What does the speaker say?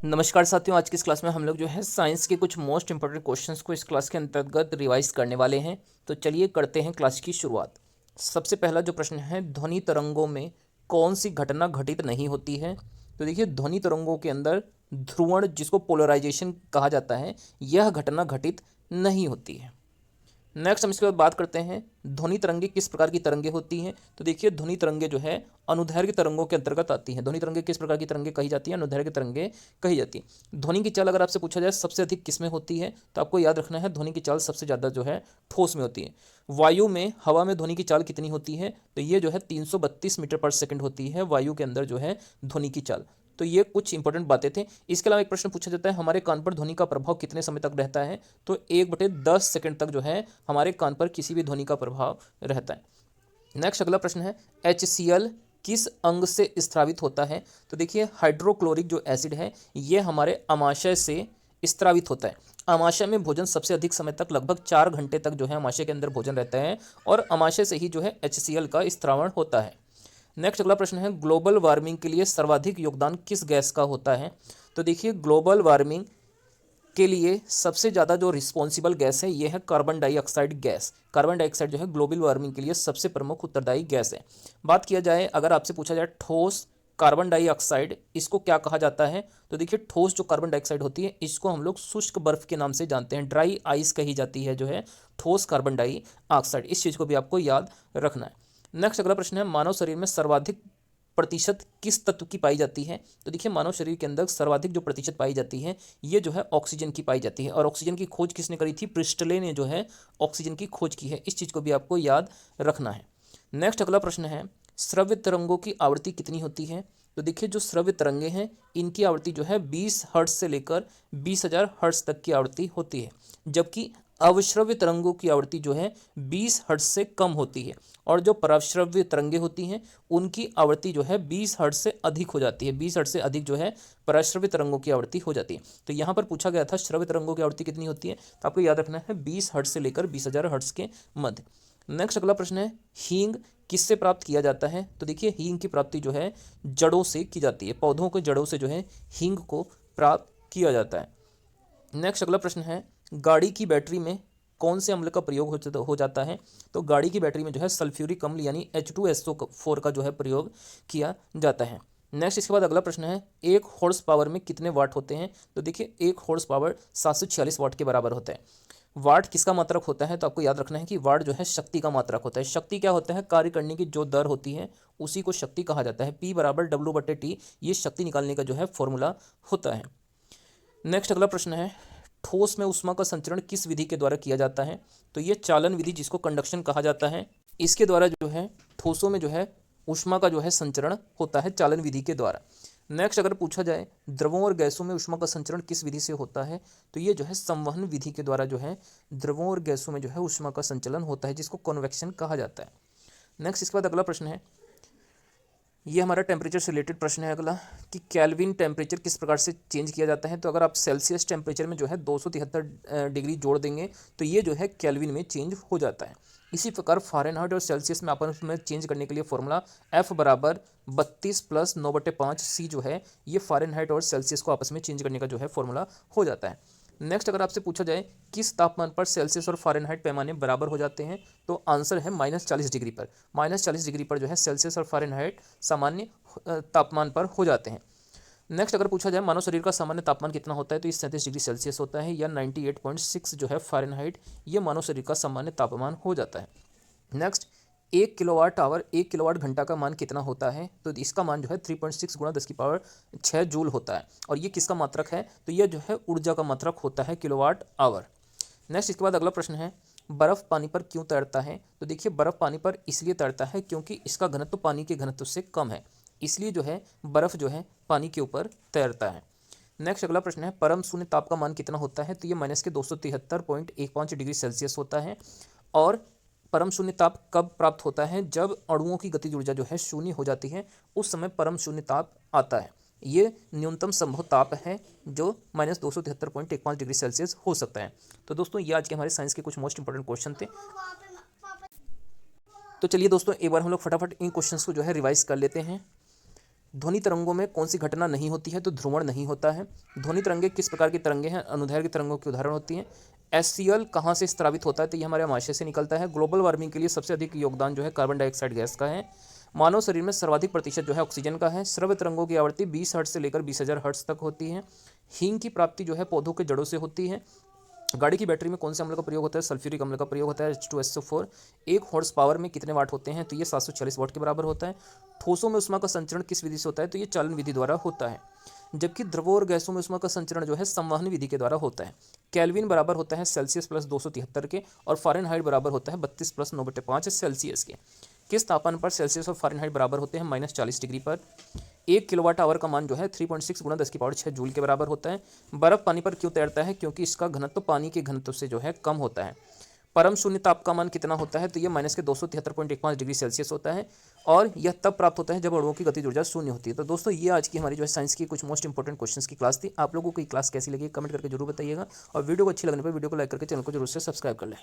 नमस्कार साथियों, आज की इस क्लास में हम लोग जो है साइंस के कुछ मोस्ट इंपॉर्टेंट क्वेश्चंस को इस क्लास के अंतर्गत रिवाइज करने वाले हैं। तो चलिए करते हैं क्लास की शुरुआत। सबसे पहला जो प्रश्न है, ध्वनि तरंगों में कौन सी घटना घटित नहीं होती है। तो देखिए, ध्वनि तरंगों के अंदर ध्रुवण, जिसको पोलराइजेशन कहा जाता है, यह घटना घटित नहीं होती है। नेक्स्ट हम इसके बाद बात करते हैं ध्वनि तरंगे किस प्रकार की तरंगे होती हैं। तो देखिए, ध्वनि तरंगे जो है अनुदैर्घ्य तरंगों के अंतर्गत आती हैं। ध्वनि तरंगे किस प्रकार की तरंगे कही जाती है? अनुदैर्घ्य तरंगे कही जाती है। ध्वनि की चाल अगर आपसे पूछा जाए सबसे अधिक किस में होती है, तो आपको याद रखना है ध्वनि की चाल सबसे ज़्यादा जो है ठोस में होती है। वायु में, हवा में ध्वनि की चाल कितनी होती है? तो ये जो है 332 मीटर पर सेकंड होती है वायु के अंदर जो है ध्वनि की चाल। तो ये कुछ इंपॉर्टेंट बातें थे। इसके अलावा एक प्रश्न पूछा जाता है, हमारे कान पर ध्वनि का प्रभाव कितने समय तक रहता है? तो 1/10 सेकंड तक जो है हमारे कान पर किसी भी ध्वनि का प्रभाव रहता है। नेक्स्ट अगला प्रश्न है, HCl किस अंग से स्रावित होता है? तो देखिए, हाइड्रोक्लोरिक जो एसिड है ये हमारे अमाशय से स्रावित होता है। अमाशय में भोजन सबसे अधिक समय तक, लगभग 4 घंटे तक जो है अमाशय के अंदर भोजन रहता है और अमाशय से ही जो है HCl का स्रावण होता है। नेक्स्ट अगला प्रश्न है, ग्लोबल वार्मिंग के लिए सर्वाधिक योगदान किस गैस का होता है? तो देखिए, ग्लोबल वार्मिंग के लिए सबसे ज़्यादा जो रिस्पॉन्सिबल गैस है ये है carbon dioxide gas. Carbon dioxide जो है ग्लोबल वार्मिंग के लिए सबसे प्रमुख उत्तरदायी गैस है। बात किया जाए, अगर आपसे पूछा जाए ठोस कार्बन डाइऑक्साइड इसको क्या कहा जाता है, तो देखिए, ठोस जो कार्बन डाइऑक्साइड होती है इसको हम लोग शुष्क बर्फ के नाम से जानते हैं। ड्राई आइस कही जाती है जो है ठोस कार्बन डाइऑक्साइड। इस चीज़ को भी आपको याद रखना है। नेक्स्ट अगला प्रश्न है, मानव शरीर में सर्वाधिक प्रतिशत किस तत्व की पाई जाती है? तो देखिए, मानव शरीर के अंदर सर्वाधिक जो प्रतिशत पाई जाती है ये जो है ऑक्सीजन की पाई जाती है। और ऑक्सीजन की खोज किसने करी थी? प्रिस्टले ने जो है ऑक्सीजन की खोज की है। इस चीज़ को भी आपको याद रखना है। नेक्स्ट अगला प्रश्न है, श्रव्य तरंगों की आवृत्ति कितनी होती है? तो देखिए, जो श्रव्य तरंगे हैं इनकी आवृत्ति जो है 20 हर्ट्ज से लेकर 20,000 हर्ट्ज तक की आवृत्ति होती है, जबकि अवश्रव्य तरंगों की आवृत्ति जो है 20 हर्ट्ज से कम होती है। और जो पराश्रव्य तरंगे होती हैं उनकी आवृत्ति जो है 20 हर्ट्ज से अधिक हो जाती है। 20 हर्ट्ज से अधिक जो है पराश्रव्य तरंगों की आवृत्ति हो जाती है। तो यहाँ पर पूछा गया था श्रव्य तरंगों की आवृत्ति कितनी होती है, तो आपको याद रखना है 20 हर्ट्ज से लेकर 20,000 हर्ट्ज के मध्य। नेक्स्ट अगला प्रश्न है, हींग किससे प्राप्त किया जाता है? तो देखिए, हींग की प्राप्ति जो है जड़ों से की जाती है। पौधों के जड़ों से जो है हींग को प्राप्त किया जाता है। नेक्स्ट अगला प्रश्न है, गाड़ी की बैटरी में कौन से अम्ल का प्रयोग हो जाता है? तो गाड़ी की बैटरी में जो है सल्फ्यूरिक अम्ल यानी H2SO4 का जो है प्रयोग किया जाता है। नेक्स्ट इसके बाद अगला प्रश्न है, 1 हॉर्स पावर में कितने वाट होते हैं? तो देखिए, 1 हॉर्स पावर 746 वाट के बराबर होता है। वाट किसका मात्रक होता है? तो आपको याद रखना है कि वाट जो है शक्ति का मात्रक होता है। शक्ति क्या होता है? कार्य करने की जो दर होती है उसी को शक्ति कहा जाता है। P = W/T, ये शक्ति निकालने का जो है फॉर्मूला होता है। नेक्स्ट अगला प्रश्न है, ठोस में ऊष्मा का संचरण किस विधि के द्वारा किया जाता है? तो ये चालन विधि, जिसको कंडक्शन कहा जाता है, इसके द्वारा जो है ठोसों में जो है ऊष्मा का जो है संचरण होता है चालन विधि के द्वारा। नेक्स्ट अगर पूछा जाए द्रवों और गैसों में ऊष्मा का संचरण किस विधि से होता है, तो ये जो है संवहन विधि के द्वारा जो है द्रवों और गैसों में जो है ऊष्मा का संचलन होता है, जिसको कन्वेक्शन कहा जाता है। नेक्स्ट इसके बाद अगला प्रश्न है, ये हमारा टेम्परेचर से रिलेटेड प्रश्न है अगला, कि केल्विन टेम्परेचर किस प्रकार से चेंज किया जाता है? तो अगर आप सेल्सियस टेम्परेचर में जो है 273 डिग्री जोड़ देंगे तो ये जो है केल्विन में चेंज हो जाता है। इसी प्रकार फ़ारेनहाइट और सेल्सियस में आपस में चेंज करने के लिए फॉर्मूला F = 32 + 9/5 C जो है ये फ़ारेनहाइट और सेल्सियस को आपस में चेंज करने का जो है फॉर्मूला हो जाता है। नेक्स्ट अगर आपसे पूछा जाए किस तापमान पर सेल्सियस और फ़ारेनहाइट पैमाने बराबर हो जाते हैं, तो आंसर है -40 डिग्री पर। -40 डिग्री पर जो है सेल्सियस और फ़ारेनहाइट सामान्य तापमान पर हो जाते हैं। नेक्स्ट अगर पूछा जाए मानव शरीर का सामान्य तापमान कितना होता है, तो ये 37 डिग्री सेल्सियस होता है, या 98.6 जो है फ़ारेनहाइट, ये मानव शरीर का सामान्य तापमान हो जाता है। नेक्स्ट, 1 किलोवाट आवर 1 किलोवाट घंटा का मान कितना होता है? तो इसका मान जो है 3.6 × 10⁶ जूल होता है। और ये किसका मात्रक है? तो ये जो है ऊर्जा का मात्रक होता है, किलोवाट आवर। नेक्स्ट इसके बाद अगला प्रश्न है, बर्फ़ पानी पर क्यों तैरता है? तो देखिए, बर्फ़ पानी पर इसलिए तैरता है क्योंकि इसका घनत्व पानी के घनत्व से कम है, इसलिए जो है बर्फ़ जो है पानी के ऊपर तैरता है। नेक्स्ट अगला प्रश्न है, परम शून्य ताप का मान कितना होता है? तो ये -273.15 डिग्री सेल्सियस होता है। और परम शून्य ताप कब प्राप्त होता है? जब अणुओं की गतिज ऊर्जा जो है शून्य हो जाती है, उस समय परम शून्य ताप आता है। ये न्यूनतम संभव ताप है जो -273.15 डिग्री सेल्सियस हो सकता है। तो दोस्तों, ये आज के हमारे साइंस के कुछ मोस्ट इंपॉर्टेंट क्वेश्चन थे। तो चलिए दोस्तों, एक बार हम लोग फटाफट इन क्वेश्चंस को जो है रिवाइज कर लेते हैं। ध्वनि तरंगों में कौन सी घटना नहीं होती है? तो ध्रुवण नहीं होता है। ध्वनि तरंगे किस प्रकार की तरंगे हैं? अनुदैर्घ्य की तरंगों की उदाहरण होती हैं। HCl कहाँ से स्रावित होता है? तो ये हमारे आमाशय से निकलता है। ग्लोबल वार्मिंग के लिए सबसे अधिक योगदान जो है कार्बन डाइऑक्साइड गैस का है। मानव शरीर में सर्वाधिक प्रतिशत जो है ऑक्सीजन का है। श्रव्य तरंगों की आवृत्ति 20 हर्ट्ज से लेकर 20,000 हर्ट्ज तक होती है। हींग की प्राप्ति जो है पौधों के जड़ों से होती है। गाड़ी की बैटरी में कौन से अम्ल का प्रयोग होता है? सल्फ्यूरिक अम्ल का प्रयोग होता है, H2SO4। 1 हॉर्स पावर में कितने वाट होते हैं? तो ये 740 वाट के बराबर होता है। ठोसों में ऊष्मा का संचरण किस विधि से होता है? तो ये चालन विधि द्वारा होता है। जबकि द्रवों और गैसों में ऊष्मा का संचरण जो है संवहन विधि के द्वारा होता है। केल्विन बराबर होता है सेल्सियस प्लस 273 के, और फ़ारेनहाइट बराबर होता है 32 प्लस 9/5 सेल्सियस के। किस तापमान पर सेल्सियस और फ़ारेनहाइट बराबर होते हैं? -40 डिग्री पर। 1 किलोवाट आवर का मान जो है 3.6 गुणा 10⁶ जूल के बराबर होता है। बर्फ पानी पर क्यों तैरता है? क्योंकि इसका घनत्व पानी के घनत्व से जो है कम होता है। परम शून्य ताप का मान कितना होता है? तो ये -273.15 डिग्री सेल्सियस होता है, और यह तब प्राप्त होता है जब अणुओं की गतिज ऊर्जा शून्य होती है। तो दोस्तों, ये आज की हमारी जो है साइंस की कुछ मोस्ट इंपॉर्टेंट क्वेश्चंस की क्लास थी। आप लोगों को ये क्लास कैसी लगी कमेंट करके जरूर बताइएगा, और वीडियो को अच्छी लगने पर वीडियो को लाइक करके चैनल को जरूर से सब्सक्राइब कर लें।